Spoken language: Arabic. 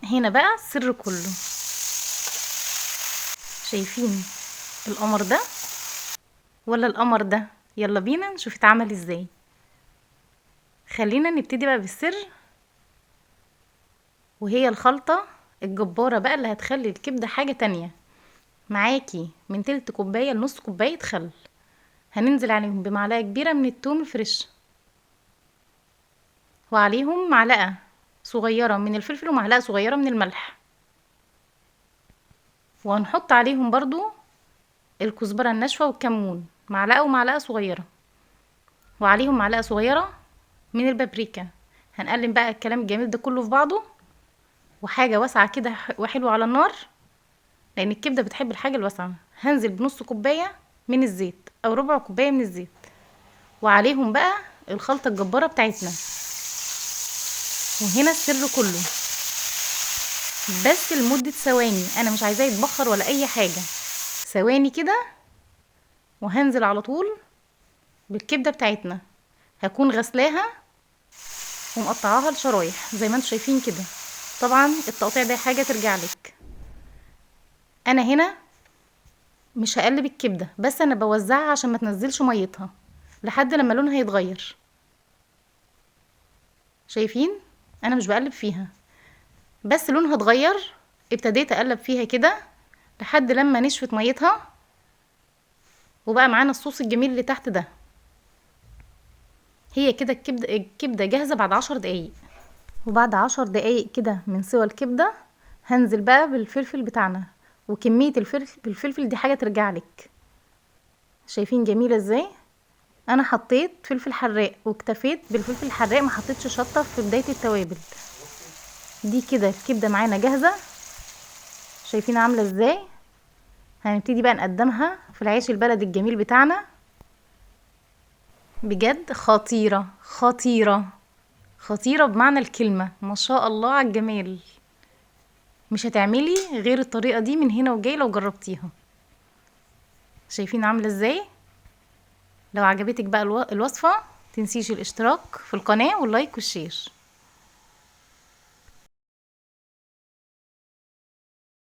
هنا بقى السر كله. شايفين القمر ده ولا القمر ده؟ يلا بينا نشوف اتعمل ازاي. خلينا نبتدي بقى بالسر، وهي الخلطة الجبارة بقى اللي هتخلي الكبدة حاجة تانية. معاكي من تلت كوباية لنص كوباية خل. هننزل عليهم بمعلقة كبيرة من التوم الفريش، وعليهم معلقة صغيرة من الفلفل ومعلقة صغيرة من الملح، وهنحط عليهم برضو الكزبرة الناشفة والكمون، معلقة ومعلقة صغيرة، وعليهم معلقة صغيرة من البابريكا. هنقلب بقى الكلام الجميل ده كله في بعضه، وحاجة واسعة كده وحلوة على النار، لان الكبدة بتحب الحاجة الواسعة. هنزل بنص كوباية من الزيت او ربع كوباية من الزيت، وعليهم بقى الخلطة الجبارة بتاعتنا. وهنا السر كله، بس لمدة ثواني، انا مش عايزاه يتبخر ولا اي حاجة، ثواني كده وهنزل على طول بالكبدة بتاعتنا. هكون غسلاها ومقطعاها لشرايح زي ما انتم شايفين كده. طبعا التقطيع ده حاجة ترجع لك. انا هنا مش هقلب الكبدة، بس انا بوزعها عشان ما تنزلش ميتها لحد لما لونها يتغير. شايفين انا مش بقلب فيها، بس لونها اتغير ابتديت اقلب فيها كده لحد لما نشفت ميتها، وبقى معانا الصوص الجميل اللي تحت ده. هي كده الكبدة جاهزة بعد 10 دقايق. وبعد 10 دقايق كده من سوى الكبدة، هنزل بقى بالفلفل بتاعنا. وكمية الفلفل دي حاجة ترجع لك. شايفين جميلة ازاي؟ انا حطيت فلفل حراق واكتفيت بالفلفل الحراق، ما حطيتش شطة في بداية التوابل دي. كده الكبدة معانا جاهزة. شايفين عاملة ازاي؟ هنبتدي بقى نقدمها في العيش البلدي الجميل بتاعنا. بجد خطيرة خطيرة خطيرة بمعنى الكلمة، ما شاء الله على الجمال. مش هتعملي غير الطريقة دي من هنا وجاي لو جربتيها. شايفين عاملة ازاي؟ لو عجبتك بقى الوصفة، تنسيش الاشتراك في القناة واللايك والشير.